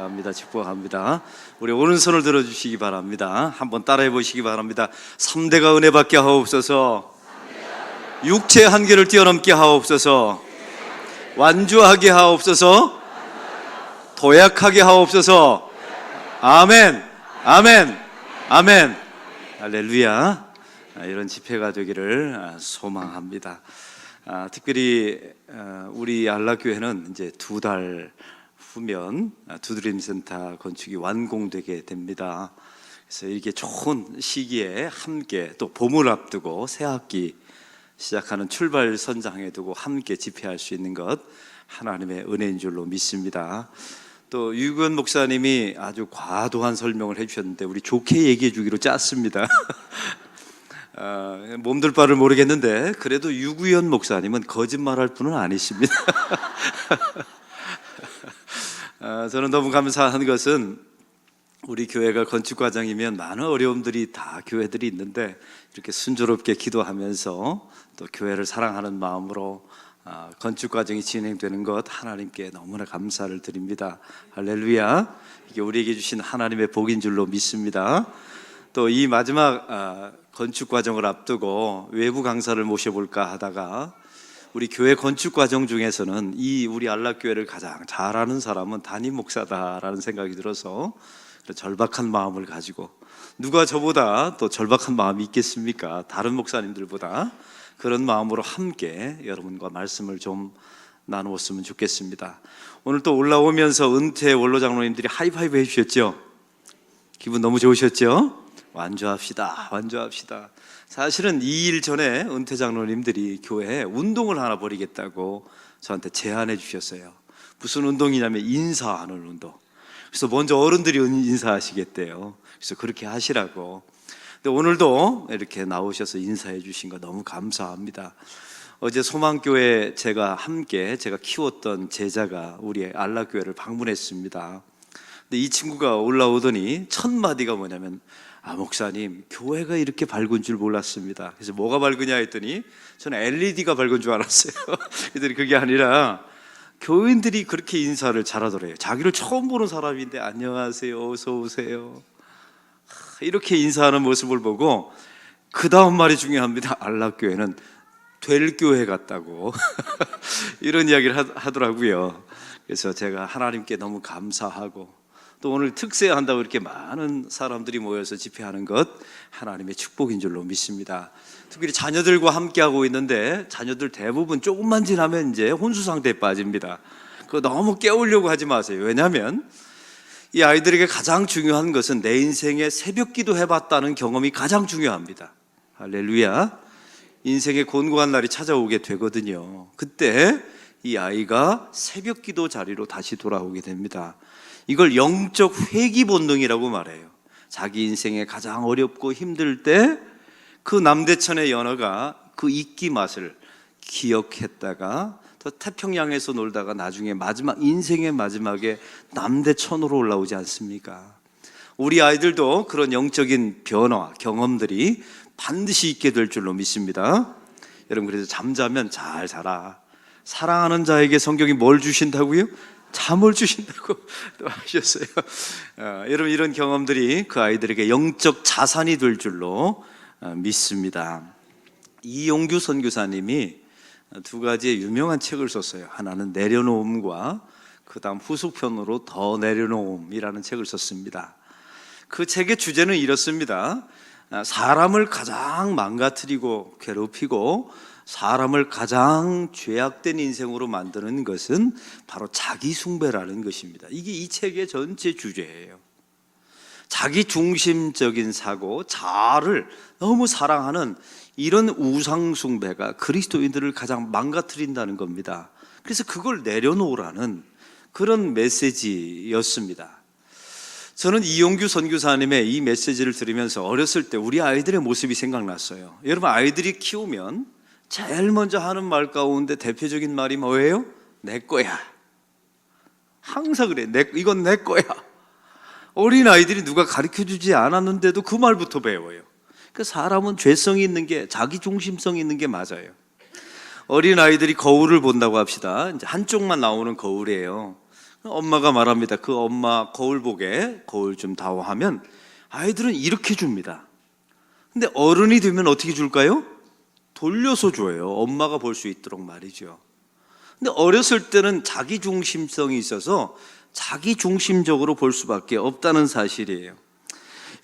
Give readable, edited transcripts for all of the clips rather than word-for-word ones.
합니다. 축복합니다. 우리 오른손을 들어주시기 바랍니다. 한번 따라해 보시기 바랍니다. 3대가 은혜 받게 하옵소서. 육체 한계를 뛰어넘게 하옵소서. 완주하게 하옵소서. 도약하게 하옵소서. 아멘, 아멘, 아멘. 할렐루야. 이런 집회가 되기를 소망합니다. 특별히 우리 안락교회는 이제 2달 후면 두드림센터 건축이 완공되게 됩니다. 그래서 이렇게 좋은 시기에 함께 또 봄을 앞두고 새 학기 시작하는 출발 선장에 두고 함께 집회할 수 있는 것 하나님의 은혜인 줄로 믿습니다. 또 유근 목사님이 아주 과도한 설명을 해주셨는데 우리 좋게 얘기해 주기로 짰습니다. 몸둘 바를 모르겠는데 그래도 유구현 목사님은 거짓말할 분은 아니십니다. 저는 너무 감사한 것은 우리 교회가 건축 과정이면 많은 어려움들이 다 교회들이 있는데 이렇게 순조롭게 기도하면서 또 교회를 사랑하는 마음으로 건축 과정이 진행되는 것 하나님께 너무나 감사를 드립니다. 할렐루야. 이게 우리에게 주신 하나님의 복인 줄로 믿습니다. 또 이 마지막 건축 과정을 앞두고 외부 강사를 모셔볼까 하다가 우리 교회 건축 과정 중에서는 이 우리 안락교회를 가장 잘하는 사람은 담임 목사다라는 생각이 들어서 절박한 마음을 가지고, 누가 저보다 또 절박한 마음이 있겠습니까? 다른 목사님들보다. 그런 마음으로 함께 여러분과 말씀을 좀 나누었으면 좋겠습니다. 오늘 또 올라오면서 은퇴 원로 장로님들이 하이파이브 해주셨죠? 기분 너무 좋으셨죠? 완주합시다, 완주합시다. 사실은 2일 전에 은퇴 장로님들이 교회에 운동을 하나 벌이겠다고 저한테 제안해 주셨어요. 무슨 운동이냐면 인사하는 운동. 그래서 먼저 어른들이 인사하시겠대요. 그래서 그렇게 하시라고. 근데 오늘도 이렇게 나오셔서 인사해 주신 거 너무 감사합니다. 어제 소망교회 제가 키웠던 제자가 우리 안락교회를 방문했습니다. 근데 이 친구가 올라오더니 첫 마디가 뭐냐면, 목사님, 교회가 이렇게 밝은 줄 몰랐습니다. 그래서 뭐가 밝으냐 했더니 저는 LED가 밝은 줄 알았어요. 그랬더니 그게 아니라 교인들이 그렇게 인사를 잘하더래요. 자기를 처음 보는 사람인데 안녕하세요, 어서 오세요, 이렇게 인사하는 모습을 보고 그 다음 말이 중요합니다. 안락교회는 될 교회 같다고 이런 이야기를 하더라고요. 그래서 제가 하나님께 너무 감사하고, 또 오늘 특세한다고 이렇게 많은 사람들이 모여서 집회하는 것 하나님의 축복인 줄로 믿습니다. 특별히 자녀들과 함께하고 있는데 자녀들 대부분 조금만 지나면 이제 혼수 상태에 빠집니다. 그거 너무 깨우려고 하지 마세요. 왜냐하면 이 아이들에게 가장 중요한 것은 내 인생에 새벽 기도 해봤다는 경험이 가장 중요합니다. 할렐루야. 인생의 곤고한 날이 찾아오게 되거든요. 그때 이 아이가 새벽 기도 자리로 다시 돌아오게 됩니다. 이걸 영적 회귀 본능이라고 말해요. 자기 인생에 가장 어렵고 힘들 때 그 남대천의 연어가 그 이끼 맛을 기억했다가 또 태평양에서 놀다가 나중에 인생의 마지막에 남대천으로 올라오지 않습니까? 우리 아이들도 그런 영적인 변화, 경험들이 반드시 있게 될 줄로 믿습니다. 여러분, 그래서 잠자면 잘 자라. 사랑하는 자에게 성경이 뭘 주신다고요? 잠을 주신다고 또 하셨어요. 여러분, 이런 경험들이 그 아이들에게 영적 자산이 될 줄로 믿습니다. 이용규 선교사님이 2가지의 유명한 책을 썼어요. 하나는 내려놓음과 그 다음 후속편으로 더 내려놓음이라는 책을 썼습니다. 그 책의 주제는 이렇습니다. 사람을 가장 망가뜨리고 괴롭히고 사람을 가장 죄악된 인생으로 만드는 것은 바로 자기 숭배라는 것입니다. 이게 이 책의 전체 주제예요. 자기 중심적인 사고, 자아를 너무 사랑하는 이런 우상 숭배가 그리스도인들을 가장 망가뜨린다는 겁니다. 그래서 그걸 내려놓으라는 그런 메시지였습니다. 저는 이용규 선교사님의 이 메시지를 들으면서 어렸을 때 우리 아이들의 모습이 생각났어요. 여러분, 아이들이 키우면 제일 먼저 하는 말 가운데 대표적인 말이 뭐예요? 내 거야. 항상 그래. 이건 내 거야. 어린 아이들이 누가 가르쳐주지 않았는데도 그 말부터 배워요. 그러니까 사람은 죄성이 있는 게, 자기 중심성이 있는 게 맞아요. 어린 아이들이 거울을 본다고 합시다. 이제 한쪽만 나오는 거울이에요. 엄마가 말합니다. 그 엄마 거울 보게, 거울 좀 다오 하면 아이들은 이렇게 줍니다. 근데 어른이 되면 어떻게 줄까요? 돌려서 줘요. 엄마가 볼 수 있도록 말이죠. 근데 어렸을 때는 자기중심성이 있어서 자기중심적으로 볼 수밖에 없다는 사실이에요.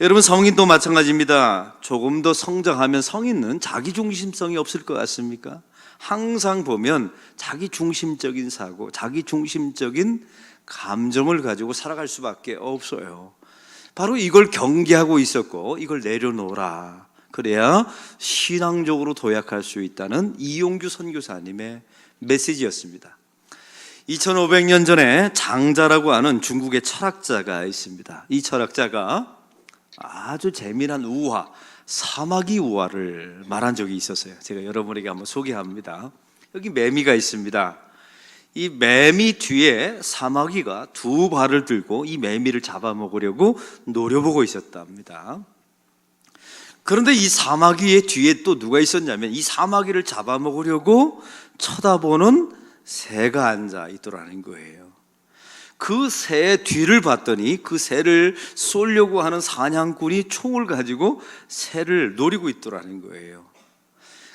여러분, 성인도 마찬가지입니다. 조금 더 성장하면 성인은 자기중심성이 없을 것 같습니까? 항상 보면 자기중심적인 사고, 자기중심적인 감정을 가지고 살아갈 수밖에 없어요. 바로 이걸 경계하고 있었고, 이걸 내려놓으라. 그래야 신앙적으로 도약할 수 있다는 이용규 선교사님의 메시지였습니다. 2500년 전에 장자라고 하는 중국의 철학자가 있습니다. 이 철학자가 아주 재미난 우화, 사마귀 우화를 말한 적이 있었어요. 제가 여러분에게 한번 소개합니다. 여기 매미가 있습니다. 이 매미 뒤에 사마귀가 두 발을 들고 이 매미를 잡아먹으려고 노려보고 있었답니다. 그런데 이 사마귀의 뒤에 또 누가 있었냐면, 이 사마귀를 잡아먹으려고 쳐다보는 새가 앉아 있더라는 거예요. 그 새 뒤를 봤더니 그 새를 쏘려고 하는 사냥꾼이 총을 가지고 새를 노리고 있더라는 거예요.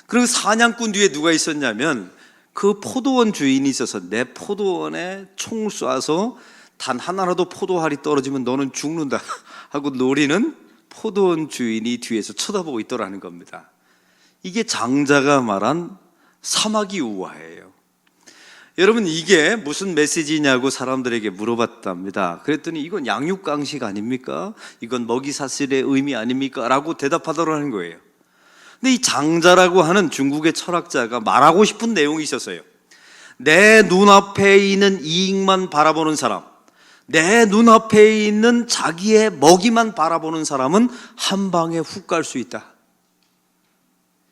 그리고 사냥꾼 뒤에 누가 있었냐면, 그 포도원 주인이 있어서 내 포도원에 총 쏴서 단 하나라도 포도알이 떨어지면 너는 죽는다 하고 노리는 포도원 주인이 뒤에서 쳐다보고 있더라는 겁니다. 이게 장자가 말한 사마귀 우화예요. 여러분, 이게 무슨 메시지냐고 사람들에게 물어봤답니다. 그랬더니 이건 양육강식 아닙니까? 이건 먹이사슬의 의미 아닙니까? 라고 대답하더라는 거예요. 근데 이 장자라고 하는 중국의 철학자가 말하고 싶은 내용이 있었어요. 내 눈앞에 있는 이익만 바라보는 사람, 내 눈앞에 있는 자기의 먹이만 바라보는 사람은 한 방에 훅 갈 수 있다.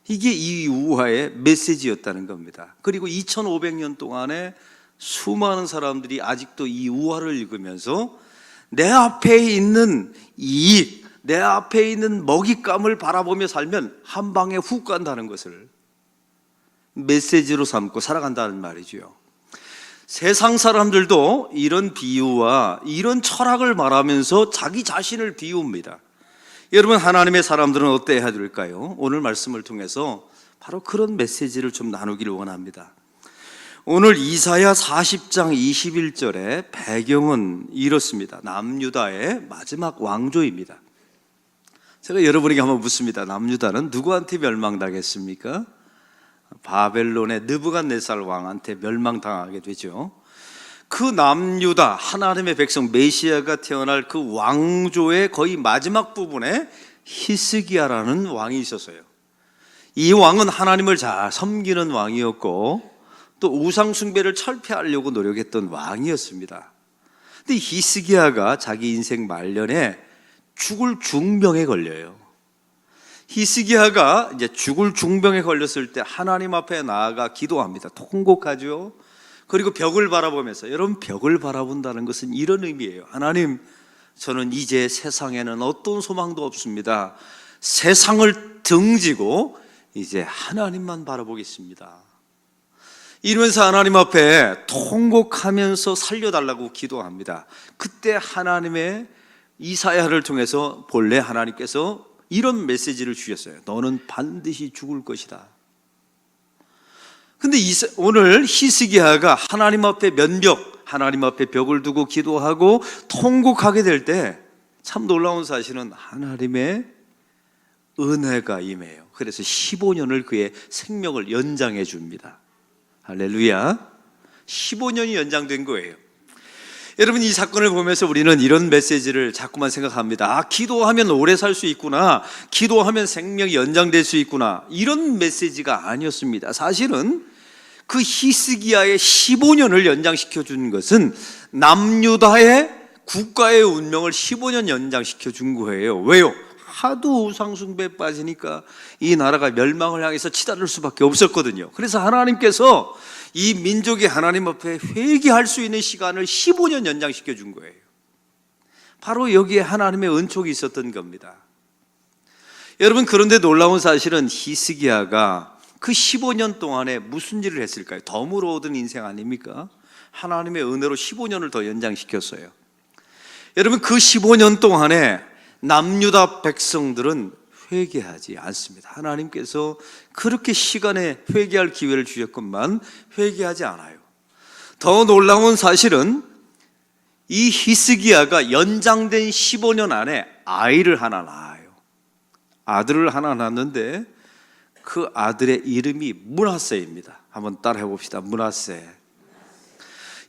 이게 이 우화의 메시지였다는 겁니다. 그리고 2500년 동안에 수많은 사람들이 아직도 이 우화를 읽으면서 내 앞에 있는 이익, 내 앞에 있는 먹잇감을 바라보며 살면 한 방에 훅 간다는 것을 메시지로 삼고 살아간다는 말이죠. 세상 사람들도 이런 비유와 이런 철학을 말하면서 자기 자신을 비웁니다. 여러분, 하나님의 사람들은 어때야 될까요? 오늘 말씀을 통해서 바로 그런 메시지를 좀 나누기를 원합니다. 오늘 이사야 40장 21절의 배경은 이렇습니다. 남유다의 마지막 왕조입니다. 제가 여러분에게 한번 묻습니다. 남유다는 누구한테 멸망당했습니까? 바벨론의 느부갓네살 왕한테 멸망당하게 되죠. 그 남유다, 하나님의 백성 메시아가 태어날 그 왕조의 거의 마지막 부분에 히스기야라는 왕이 있었어요. 이 왕은 하나님을 잘 섬기는 왕이었고 또 우상 숭배를 철폐하려고 노력했던 왕이었습니다. 근데 히스기야가 자기 인생 말년에 죽을 중병에 걸려요. 히스기야가 이제 죽을 중병에 걸렸을 때 하나님 앞에 나아가 기도합니다. 통곡하죠. 그리고 벽을 바라보면서, 여러분, 벽을 바라본다는 것은 이런 의미예요. 하나님, 저는 이제 세상에는 어떤 소망도 없습니다. 세상을 등지고 이제 하나님만 바라보겠습니다. 이러면서 하나님 앞에 통곡하면서 살려달라고 기도합니다. 그때 하나님의 이사야를 통해서 본래 하나님께서 이런 메시지를 주셨어요. 너는 반드시 죽을 것이다. 근데 오늘 히스기야가 하나님 앞에 면벽, 하나님 앞에 벽을 두고 기도하고 통곡하게 될 때 참 놀라운 사실은 하나님의 은혜가 임해요. 그래서 15년을 그의 생명을 연장해 줍니다. 할렐루야. 15년이 연장된 거예요. 여러분, 이 사건을 보면서 우리는 이런 메시지를 자꾸만 생각합니다. 아, 기도하면 오래 살 수 있구나, 기도하면 생명이 연장될 수 있구나, 이런 메시지가 아니었습니다. 사실은 그 히스기야의 15년을 연장시켜 준 것은 남유다의 국가의 운명을 15년 연장시켜 준 거예요. 왜요? 하도 우상숭배에 빠지니까 이 나라가 멸망을 향해서 치달을 수밖에 없었거든요. 그래서 하나님께서 이 민족이 하나님 앞에 회개할 수 있는 시간을 15년 연장시켜 준 거예요. 바로 여기에 하나님의 은총이 있었던 겁니다. 여러분, 그런데 놀라운 사실은 히스기야가 그 15년 동안에 무슨 일을 했을까요? 덤으로 얻은 인생 아닙니까? 하나님의 은혜로 15년을 더 연장시켰어요. 여러분, 그 15년 동안에 남유다 백성들은 회개하지 않습니다. 하나님께서 그렇게 시간에 회개할 기회를 주셨건만 회개하지 않아요. 더 놀라운 사실은 이 히스기야가 연장된 15년 안에 아이를 하나 낳아요. 아들을 하나 낳는데 그 아들의 이름이 므낫세입니다. 한번 따라해 봅시다. 므낫세.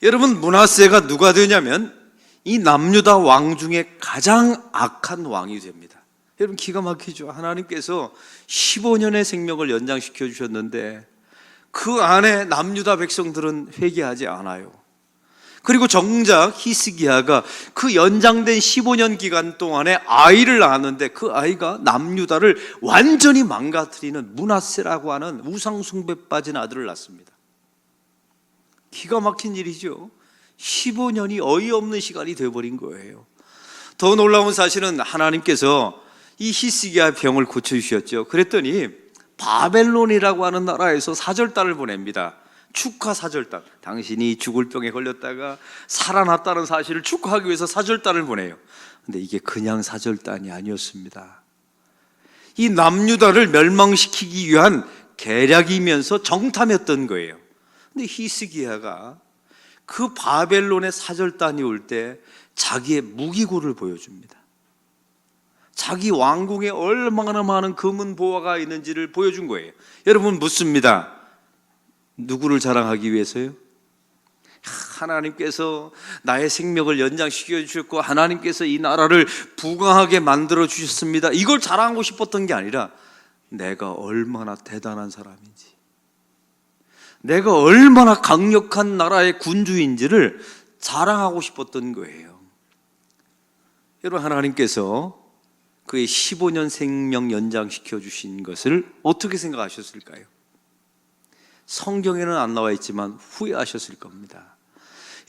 여러분, 므낫세가 누가 되냐면 이 남유다 왕 중에 가장 악한 왕이 됩니다. 여러분, 기가 막히죠. 하나님께서 15년의 생명을 연장시켜 주셨는데 그 안에 남유다 백성들은 회개하지 않아요. 그리고 정작 히스기야가 그 연장된 15년 기간 동안에 아이를 낳았는데 그 아이가 남유다를 완전히 망가뜨리는 므낫세라고 하는 우상 숭배에 빠진 아들을 낳습니다. 기가 막힌 일이죠. 15년이 어이없는 시간이 되어버린 거예요. 더 놀라운 사실은 하나님께서 이 히스기야 병을 고쳐주셨죠. 그랬더니 바벨론이라고 하는 나라에서 사절단을 보냅니다. 축하 사절단. 당신이 죽을 병에 걸렸다가 살아났다는 사실을 축하하기 위해서 사절단을 보내요. 근데 이게 그냥 사절단이 아니었습니다. 이 남유다를 멸망시키기 위한 계략이면서 정탐이었던 거예요. 근데 히스기야가 그 바벨론의 사절단이 올 때 자기의 무기고를 보여줍니다. 자기 왕궁에 얼마나 많은 금은 보화가 있는지를 보여준 거예요. 여러분, 묻습니다. 누구를 자랑하기 위해서요? 하나님께서 나의 생명을 연장시켜 주셨고 하나님께서 이 나라를 부강하게 만들어 주셨습니다. 이걸 자랑하고 싶었던 게 아니라 내가 얼마나 대단한 사람인지, 내가 얼마나 강력한 나라의 군주인지를 자랑하고 싶었던 거예요. 여러분, 하나님께서 그의 15년 생명 연장시켜 주신 것을 어떻게 생각하셨을까요? 성경에는 안 나와 있지만 후회하셨을 겁니다.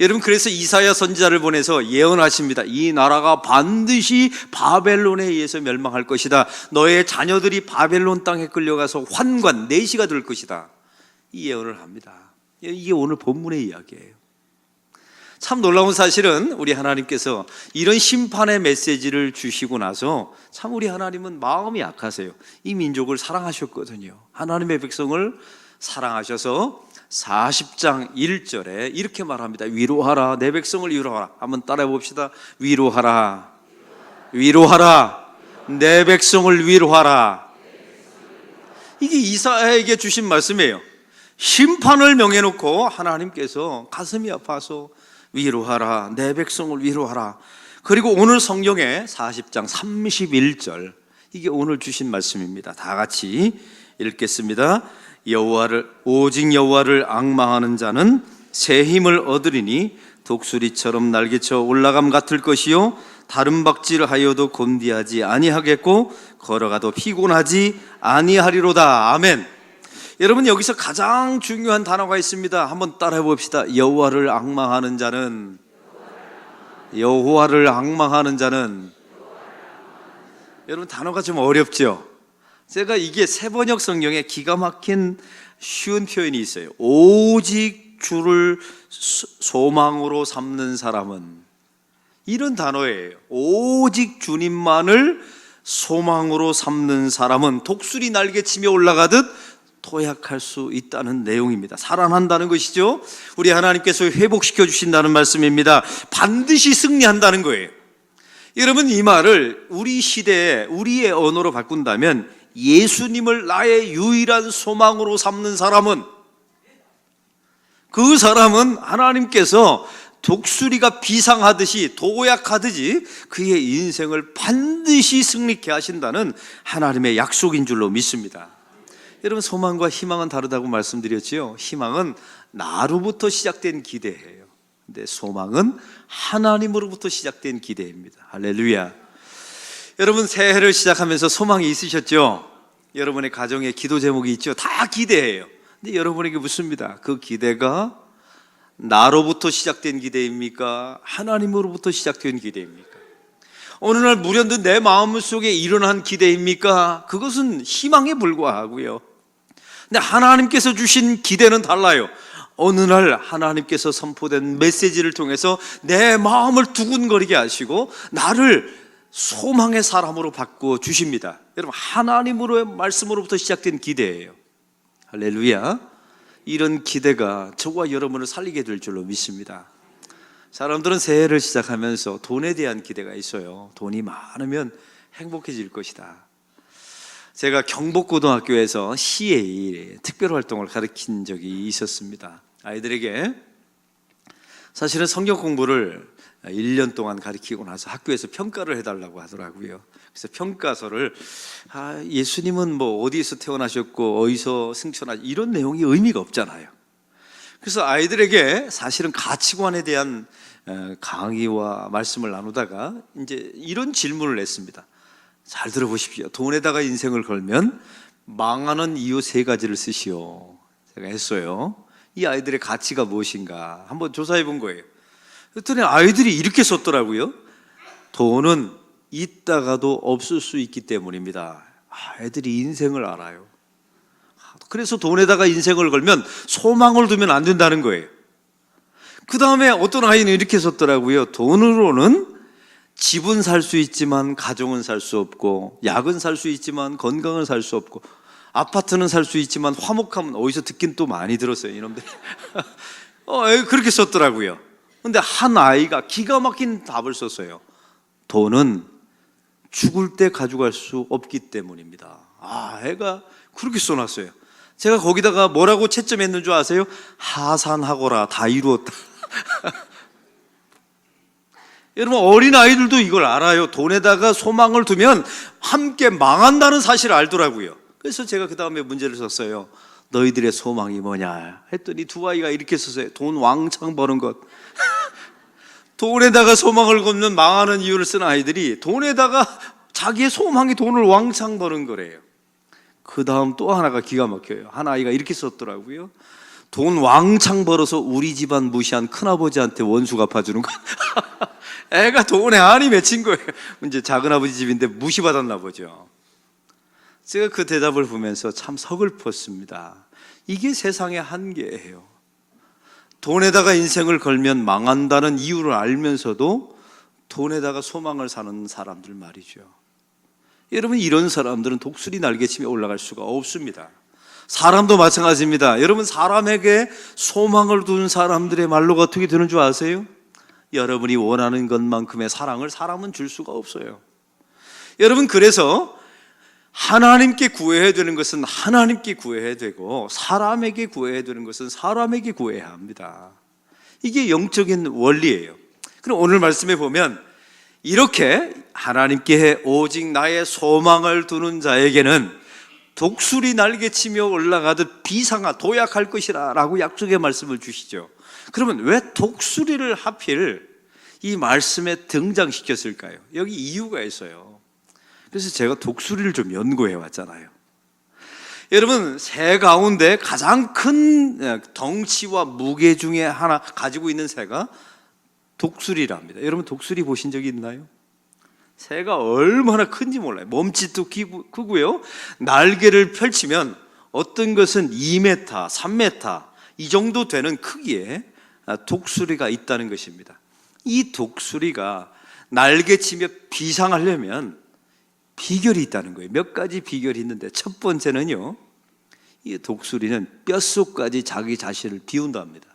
여러분, 그래서 이사야 선지자를 보내서 예언하십니다. 이 나라가 반드시 바벨론에 의해서 멸망할 것이다. 너의 자녀들이 바벨론 땅에 끌려가서 환관, 내시가 될 것이다. 이 예언을 합니다. 이게 오늘 본문의 이야기예요. 참 놀라운 사실은 우리 하나님께서 이런 심판의 메시지를 주시고 나서 참 우리 하나님은 마음이 약하세요. 이 민족을 사랑하셨거든요. 하나님의 백성을 사랑하셔서 40장 1절에 이렇게 말합니다. 위로하라, 내 백성을 위로하라. 한번 따라해 봅시다. 위로하라, 위로하라, 내 백성을 위로하라. 이게 이사야에게 주신 말씀이에요. 심판을 명해놓고 하나님께서 가슴이 아파서 위로하라, 내 백성을 위로하라. 그리고 오늘 성경에 40장 31절, 이게 오늘 주신 말씀입니다. 다 같이 읽겠습니다. 오직 여호와를 앙망하는 자는 새 힘을 얻으리니 독수리처럼 날개쳐 올라감 같을 것이요 다른 박질하여도 곤디하지 아니하겠고 걸어가도 피곤하지 아니하리로다. 아멘. 여러분, 여기서 가장 중요한 단어가 있습니다. 한번 따라해 봅시다. 여호와를 앙망하는 자는, 여호와를 앙망하는 자는. 여러분, 단어가 좀 어렵죠? 제가 이게 세번역 성경에 기가 막힌 쉬운 표현이 있어요. 오직 주를 소망으로 삼는 사람은, 이런 단어예요. 오직 주님만을 소망으로 삼는 사람은 독수리 날개치며 올라가듯 도약할 수 있다는 내용입니다. 살아난다는 것이죠. 우리 하나님께서 회복시켜 주신다는 말씀입니다. 반드시 승리한다는 거예요. 여러분, 이 말을 우리 시대에 우리의 언어로 바꾼다면 예수님을 나의 유일한 소망으로 삼는 사람은, 그 사람은 하나님께서 독수리가 비상하듯이 도약하듯이 그의 인생을 반드시 승리케 하신다는 하나님의 약속인 줄로 믿습니다. 여러분, 소망과 희망은 다르다고 말씀드렸지요. 희망은 나로부터 시작된 기대예요. 근데 소망은 하나님으로부터 시작된 기대입니다. 할렐루야. 여러분, 새해를 시작하면서 소망이 있으셨죠? 여러분의 가정에 기도 제목이 있죠? 다 기대예요. 근데 여러분에게 묻습니다. 그 기대가 나로부터 시작된 기대입니까? 하나님으로부터 시작된 기대입니까? 어느 날 무련든 내 마음속에 일어난 기대입니까? 그것은 희망에 불과하고요. 근데 하나님께서 주신 기대는 달라요. 어느 날 하나님께서 선포된 메시지를 통해서 내 마음을 두근거리게 하시고 나를 소망의 사람으로 바꾸어 주십니다. 여러분, 하나님으로의 말씀으로부터 시작된 기대예요. 할렐루야. 이런 기대가 저와 여러분을 살리게 될 줄로 믿습니다. 사람들은 새해를 시작하면서 돈에 대한 기대가 있어요. 돈이 많으면 행복해질 것이다. 제가 경복고등학교에서 CA 특별활동을 가르친 적이 있었습니다. 아이들에게 사실은 성경 공부를 1년 동안 가르치고 나서 학교에서 평가를 해달라고 하더라고요. 그래서 평가서를 예수님은 뭐 어디에서 태어나셨고 어디서 승천하셨고 이런 내용이 의미가 없잖아요. 그래서 아이들에게 사실은 가치관에 대한 강의와 말씀을 나누다가 이제 이런 질문을 냈습니다. 잘 들어보십시오. 돈에다가 인생을 걸면 망하는 이유 3가지를 쓰시오. 제가 했어요. 이 아이들의 가치가 무엇인가 한번 조사해 본 거예요. 그랬더니 아이들이 이렇게 썼더라고요. 돈은 있다가도 없을 수 있기 때문입니다. 애들이 인생을 알아요. 그래서 돈에다가 인생을 걸면 소망을 두면 안 된다는 거예요. 그 다음에 어떤 아이는 이렇게 썼더라고요. 돈으로는 집은 살 수 있지만 가정은 살 수 없고, 약은 살 수 있지만 건강은 살 수 없고, 아파트는 살 수 있지만 화목함은, 어디서 듣긴 또 많이 들었어요 이놈들이. 그렇게 썼더라고요. 근데 한 아이가 기가 막힌 답을 썼어요. 돈은 죽을 때 가져갈 수 없기 때문입니다. 애가 그렇게 써놨어요. 제가 거기다가 뭐라고 채점했는 줄 아세요? 하산하거라, 다 이루었다. 여러분, 어린 아이들도 이걸 알아요. 돈에다가 소망을 두면 함께 망한다는 사실을 알더라고요. 그래서 제가 그 다음에 문제를 썼어요. 너희들의 소망이 뭐냐 했더니 두 아이가 이렇게 썼어요. 돈 왕창 버는 것. 돈에다가 소망을 걸면 망하는 이유를 쓴 아이들이 돈에다가 자기의 소망이 돈을 왕창 버는 거래요. 그 다음 또 하나가 기가 막혀요. 한 아이가 이렇게 썼더라고요. 돈 왕창 벌어서 우리 집안 무시한 큰아버지한테 원수 갚아주는 것. 애가 돈에 한이 맺힌 거예요. 이제 작은아버지 집인데 무시받았나 보죠. 제가 그 대답을 보면서 참 서글펐습니다. 이게 세상의 한계예요. 돈에다가 인생을 걸면 망한다는 이유를 알면서도 돈에다가 소망을 사는 사람들 말이죠. 여러분, 이런 사람들은 독수리 날개치며 올라갈 수가 없습니다. 사람도 마찬가지입니다. 여러분, 사람에게 소망을 둔 사람들의 말로가 어떻게 되는 줄 아세요? 여러분이 원하는 것만큼의 사랑을 사람은 줄 수가 없어요. 여러분, 그래서 하나님께 구해야 되는 것은 하나님께 구해야 되고, 사람에게 구해야 되는 것은 사람에게 구해야 합니다. 이게 영적인 원리예요. 그럼 오늘 말씀에 보면 이렇게 하나님께 오직 나의 소망을 두는 자에게는 독수리 날개치며 올라가듯 비상하 도약할 것이라 라고 약속의 말씀을 주시죠. 그러면 왜 독수리를 하필 이 말씀에 등장시켰을까요? 여기 이유가 있어요. 그래서 제가 독수리를 좀 연구해 왔잖아요. 여러분, 새 가운데 가장 큰 덩치와 무게 중에 하나 가지고 있는 새가 독수리랍니다. 여러분, 독수리 보신 적이 있나요? 새가 얼마나 큰지 몰라요. 몸짓도 크고요. 날개를 펼치면 어떤 것은 2m, 3m 이 정도 되는 크기의 독수리가 있다는 것입니다. 이 독수리가 날개치며 비상하려면 비결이 있다는 거예요. 몇 가지 비결이 있는데, 첫 번째는요, 이 독수리는 뼛속까지 자기 자신을 비운답니다.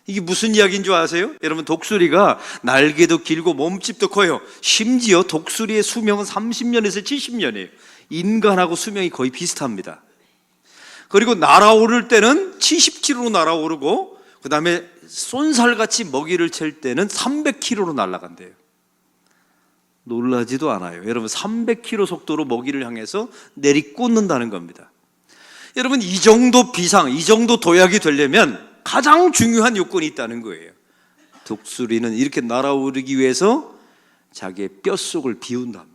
이게 무슨 이야기인 줄 아세요? 여러분, 독수리가 날개도 길고 몸집도 커요. 심지어 독수리의 수명은 30년에서 70년이에요. 인간하고 수명이 거의 비슷합니다. 그리고 날아오를 때는 70km로 날아오르고, 그 다음에 쏜살같이 먹이를 챌 때는 300km로 날아간대요. 놀라지도 않아요. 여러분, 300km 속도로 먹이를 향해서 내리꽂는다는 겁니다. 여러분, 이 정도 비상, 이 정도 도약이 되려면 가장 중요한 요건이 있다는 거예요. 독수리는 이렇게 날아오르기 위해서 자기의 뼛속을 비운답니다.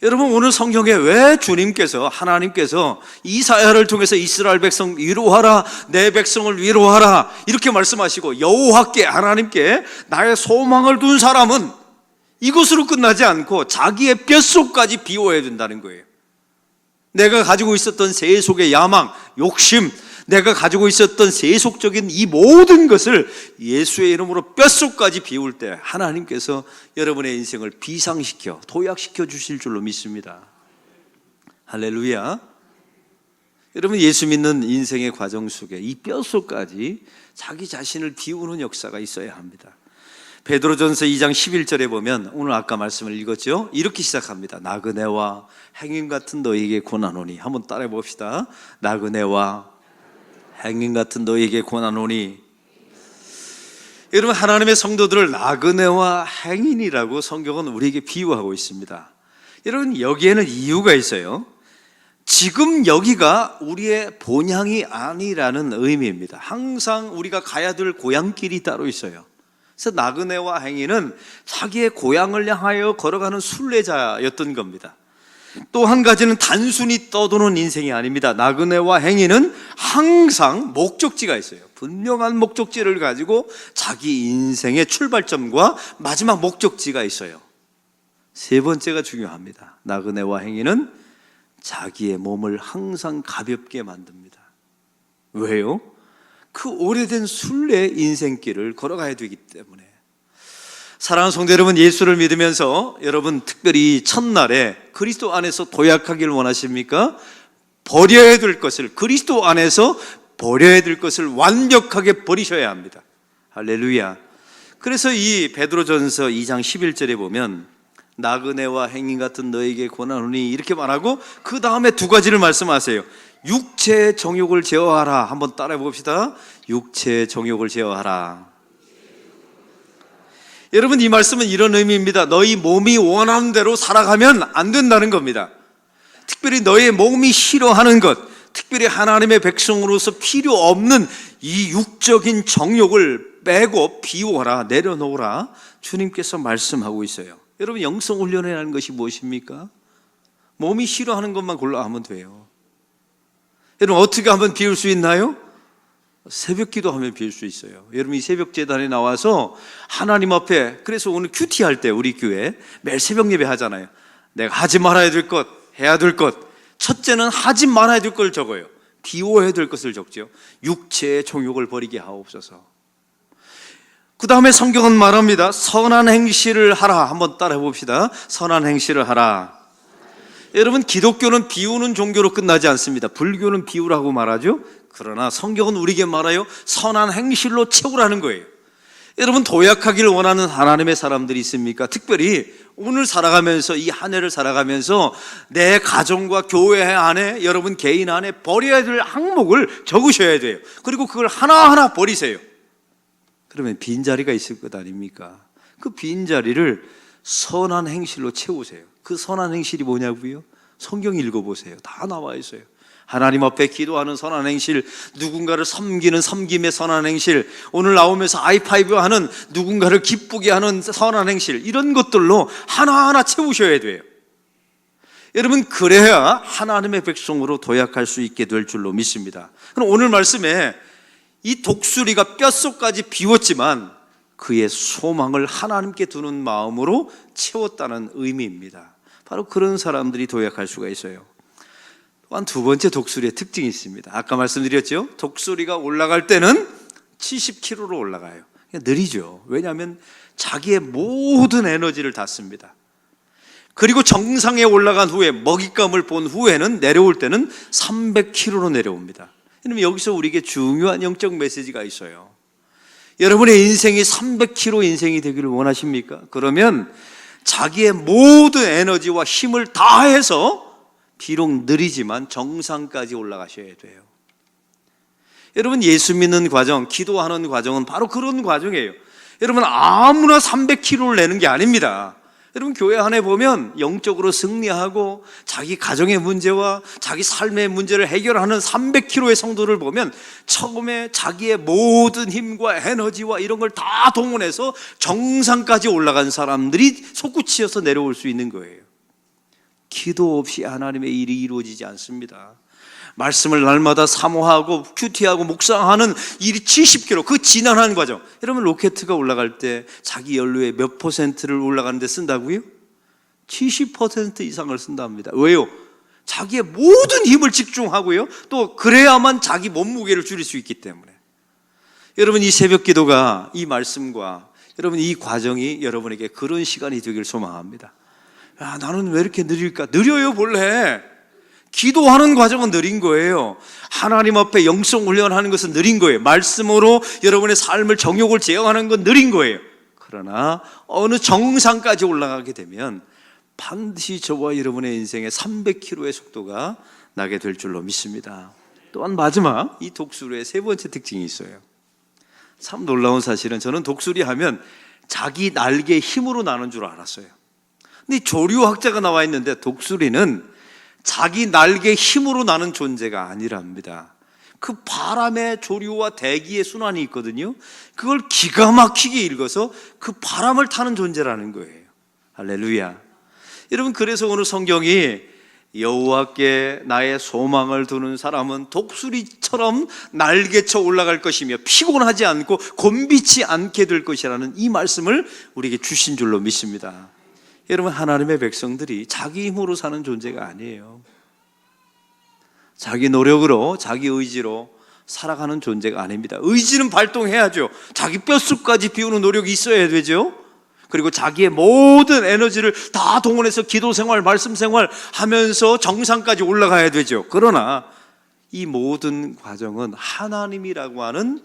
여러분, 오늘 성경에 왜 주님께서, 하나님께서 이사야를 통해서 이스라엘 백성 위로하라, 내 백성을 위로하라 이렇게 말씀하시고, 여호와께, 하나님께 나의 소망을 둔 사람은 이것으로 끝나지 않고 자기의 뼛속까지 비워야 된다는 거예요. 내가 가지고 있었던 세속의 야망, 욕심, 내가 가지고 있었던 세속적인 이 모든 것을 예수의 이름으로 뼛속까지 비울 때 하나님께서 여러분의 인생을 비상시켜 도약시켜 주실 줄로 믿습니다. 할렐루야. 여러분, 예수 믿는 인생의 과정 속에 이 뼛속까지 자기 자신을 비우는 역사가 있어야 합니다. 베드로전서 2장 11절에 보면 오늘 아까 말씀을 읽었죠. 이렇게 시작합니다. 나그네와 행인 같은 너희에게 권하노니. 한번 따라해 봅시다. 나그네와 행인 같은 너희에게 권하노니. 여러분, 하나님의 성도들을 나그네와 행인이라고 성경은 우리에게 비유하고 있습니다. 여러분, 여기에는 이유가 있어요. 지금 여기가 우리의 본향이 아니라는 의미입니다. 항상 우리가 가야 될 고향길이 따로 있어요. 그래서 나그네와 행인은 자기의 고향을 향하여 걸어가는 순례자였던 겁니다. 또 한 가지는 단순히 떠도는 인생이 아닙니다. 나그네와 행인은 항상 목적지가 있어요. 분명한 목적지를 가지고 자기 인생의 출발점과 마지막 목적지가 있어요. 세 번째가 중요합니다. 나그네와 행인은 자기의 몸을 항상 가볍게 만듭니다. 왜요? 그 오래된 순례 인생길을 걸어가야 되기 때문에. 사랑하는 성도 여러분, 예수를 믿으면서 여러분 특별히 첫날에 그리스도 안에서 도약하기를 원하십니까? 버려야 될 것을, 그리스도 안에서 버려야 될 것을 완벽하게 버리셔야 합니다. 할렐루야. 그래서 이 베드로전서 2장 11절에 보면 나그네와 행인 같은 너에게 권하노니 이렇게 말하고 그 다음에 두 가지를 말씀하세요. 육체의 정욕을 제어하라. 한번 따라해 봅시다. 육체의 정욕을 제어하라. 여러분, 이 말씀은 이런 의미입니다. 너희 몸이 원하는 대로 살아가면 안 된다는 겁니다. 특별히 너의 몸이 싫어하는 것, 특별히 하나님의 백성으로서 필요 없는 이 육적인 정욕을 빼고 비워라, 내려놓으라. 주님께서 말씀하고 있어요. 여러분, 영성 훈련이라는 것이 무엇입니까? 몸이 싫어하는 것만 골라 하면 돼요. 여러분, 어떻게 하면 비울 수 있나요? 새벽 기도하면 비울 수 있어요. 여러분, 이 새벽 제단에 나와서 하나님 앞에, 그래서 오늘 큐티 할 때 우리 교회 매일 새벽 예배 하잖아요. 내가 하지 말아야 될 것, 해야 될 것. 첫째는 하지 말아야 될 걸 적어요. 비워야 될 것을 적죠. 육체의 정욕을 버리게 하옵소서. 그 다음에 성경은 말합니다. 선한 행실을 하라. 한번 따라해 봅시다. 선한 행실을 하라. 여러분, 기독교는 비우는 종교로 끝나지 않습니다. 불교는 비우라고 말하죠. 그러나 성경은 우리에게 말하여 선한 행실로 채우라는 거예요. 여러분, 도약하기를 원하는 하나님의 사람들이 있습니까? 특별히 오늘 살아가면서, 이 한 해를 살아가면서 내 가정과 교회 안에, 여러분 개인 안에 버려야 될 항목을 적으셔야 돼요. 그리고 그걸 하나하나 버리세요. 그러면 빈자리가 있을 것 아닙니까? 그 빈자리를 선한 행실로 채우세요. 그 선한 행실이 뭐냐고요? 성경 읽어보세요. 다 나와 있어요. 하나님 앞에 기도하는 선한 행실, 누군가를 섬기는 섬김의 선한 행실, 오늘 나오면서 아이파이브 하는 누군가를 기쁘게 하는 선한 행실, 이런 것들로 하나하나 채우셔야 돼요. 여러분, 그래야 하나님의 백성으로 도약할 수 있게 될 줄로 믿습니다. 그럼 오늘 말씀에 이 독수리가 뼛속까지 비웠지만 그의 소망을 하나님께 두는 마음으로 채웠다는 의미입니다. 바로 그런 사람들이 도약할 수가 있어요. 또한 두 번째 독수리의 특징이 있습니다. 아까 말씀드렸죠? 독수리가 올라갈 때는 70km로 올라가요. 느리죠. 왜냐하면 자기의 모든 에너지를 다 씁니다. 그리고 정상에 올라간 후에, 먹잇감을 본 후에는 내려올 때는 300km로 내려옵니다. 그럼 여기서 우리에게 중요한 영적 메시지가 있어요. 여러분의 인생이 300km 인생이 되기를 원하십니까? 그러면 자기의 모든 에너지와 힘을 다해서 비록 느리지만 정상까지 올라가셔야 돼요. 여러분, 예수 믿는 과정, 기도하는 과정은 바로 그런 과정이에요. 여러분, 아무나 300km를 내는 게 아닙니다. 여러분, 교회 안에 보면 영적으로 승리하고 자기 가정의 문제와 자기 삶의 문제를 해결하는 300km의 성도를 보면 처음에 자기의 모든 힘과 에너지와 이런 걸 다 동원해서 정상까지 올라간 사람들이 솟구치어서 내려올 수 있는 거예요. 기도 없이 하나님의 일이 이루어지지 않습니다. 말씀을 날마다 사모하고 큐티하고 묵상하는 일이 70km, 그 지난한 과정. 여러분, 로켓가 올라갈 때 자기 연료의 몇 %를 올라가는데 쓴다고요? 70% 이상을 쓴답니다. 왜요? 자기의 모든 힘을 집중하고요, 또 그래야만 자기 몸무게를 줄일 수 있기 때문에 여러분, 이 새벽 기도가, 이 말씀과 여러분 이 과정이 여러분에게 그런 시간이 되길 소망합니다. 야, 나는 왜 이렇게 느릴까? 느려요. 본래 기도하는 과정은 느린 거예요. 하나님 앞에 영성 훈련하는 것은 느린 거예요. 말씀으로 여러분의 삶을, 정욕을 제어하는 건 느린 거예요. 그러나 어느 정상까지 올라가게 되면 반드시 저와 여러분의 인생에 300km의 속도가 나게 될 줄로 믿습니다. 또한 마지막, 이 독수리의 세 번째 특징이 있어요. 참 놀라운 사실은, 저는 독수리 하면 자기 날개의 힘으로 나는 줄 알았어요. 근데 조류학자가 나와 있는데 독수리는 자기 날개의 힘으로 나는 존재가 아니랍니다. 그 바람의 조류와 대기의 순환이 있거든요. 그걸 기가 막히게 읽어서 그 바람을 타는 존재라는 거예요. 할렐루야. 여러분, 그래서 오늘 성경이 여호와께 나의 소망을 두는 사람은 독수리처럼 날개쳐 올라갈 것이며 피곤하지 않고 곤비치 않게 될 것이라는 이 말씀을 우리에게 주신 줄로 믿습니다. 여러분, 하나님의 백성들이 자기 힘으로 사는 존재가 아니에요. 자기 노력으로, 자기 의지로 살아가는 존재가 아닙니다. 의지는 발동해야죠. 자기 뼛속까지 비우는 노력이 있어야 되죠. 그리고 자기의 모든 에너지를 다 동원해서 기도 생활, 말씀 생활 하면서 정상까지 올라가야 되죠. 그러나 이 모든 과정은 하나님이라고 하는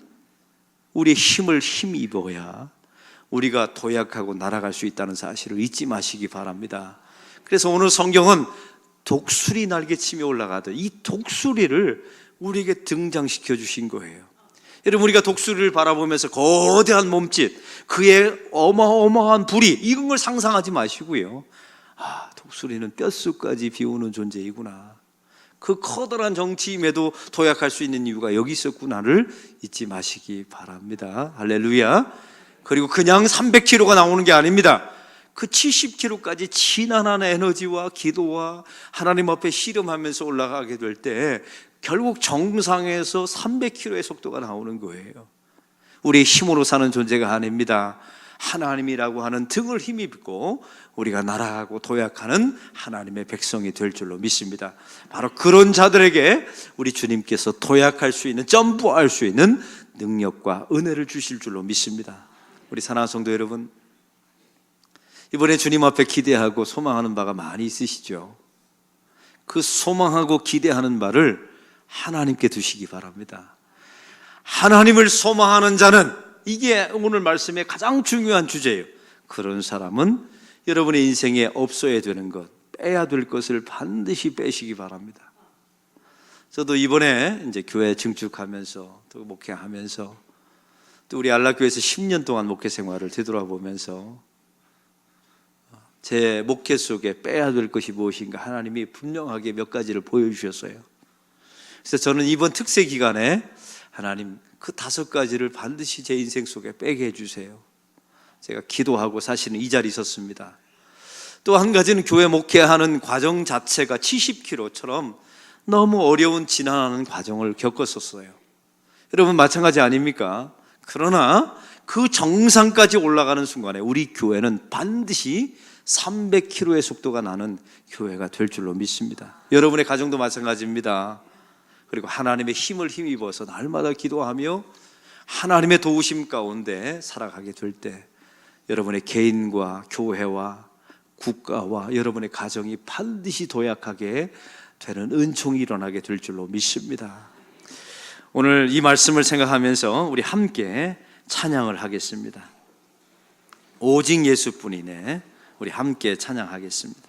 우리의 힘을 힘입어야 우리가 도약하고 날아갈 수 있다는 사실을 잊지 마시기 바랍니다. 그래서 오늘 성경은 독수리 날개치며 올라가듯 이 독수리를 우리에게 등장시켜 주신 거예요. 여러분, 우리가 독수리를 바라보면서 거대한 몸짓, 그의 어마어마한 부리, 이런 걸 상상하지 마시고요, 아, 독수리는 뼛속까지 비우는 존재이구나, 그 커다란 정치임에도 도약할 수 있는 이유가 여기 있었구나를 잊지 마시기 바랍니다. 할렐루야. 그리고 그냥 300km가 나오는 게 아닙니다. 그 70km까지 진한한 에너지와 기도와 하나님 앞에 씨름하면서 올라가게 될 때 결국 정상에서 300km의 속도가 나오는 거예요. 우리의 힘으로 사는 존재가 아닙니다. 하나님이라고 하는 등을 힘입고 우리가 날아가고 도약하는 하나님의 백성이 될 줄로 믿습니다. 바로 그런 자들에게 우리 주님께서 도약할 수 있는, 점프할 수 있는 능력과 은혜를 주실 줄로 믿습니다. 우리 사랑하는 성도 여러분, 이번에 주님 앞에 기대하고 소망하는 바가 많이 있으시죠? 그 소망하고 기대하는 바를 하나님께 두시기 바랍니다. 하나님을 소망하는 자는, 이게 오늘 말씀의 가장 중요한 주제예요. 그런 사람은 여러분의 인생에 없어야 되는 것, 빼야 될 것을 반드시 빼시기 바랍니다. 저도 이번에 이제 교회 증축하면서 또 목회하면서 또 우리 안락교회에서 10년 동안 목회 생활을 되돌아보면서 제 목회 속에 빼야 될 것이 무엇인가 하나님이 분명하게 몇 가지를 보여주셨어요. 그래서 저는 이번 특세 기간에 하나님, 그 5가지를 반드시 제 인생 속에 빼게 해주세요. 제가 기도하고 사실은 이 자리에 있었습니다. 또 한 가지는 교회 목회하는 과정 자체가 70km처럼 너무 어려운 지난하는 과정을 겪었었어요. 여러분, 마찬가지 아닙니까? 그러나 그 정상까지 올라가는 순간에 우리 교회는 반드시 300km의 속도가 나는 교회가 될 줄로 믿습니다. 여러분의 가정도 마찬가지입니다. 그리고 하나님의 힘을 힘입어서 날마다 기도하며 하나님의 도우심 가운데 살아가게 될 때 여러분의 개인과 교회와 국가와 여러분의 가정이 반드시 도약하게 되는 은총이 일어나게 될 줄로 믿습니다. 오늘 이 말씀을 생각하면서 우리 함께 찬양을 하겠습니다. 오직 예수뿐이네. 우리 함께 찬양하겠습니다.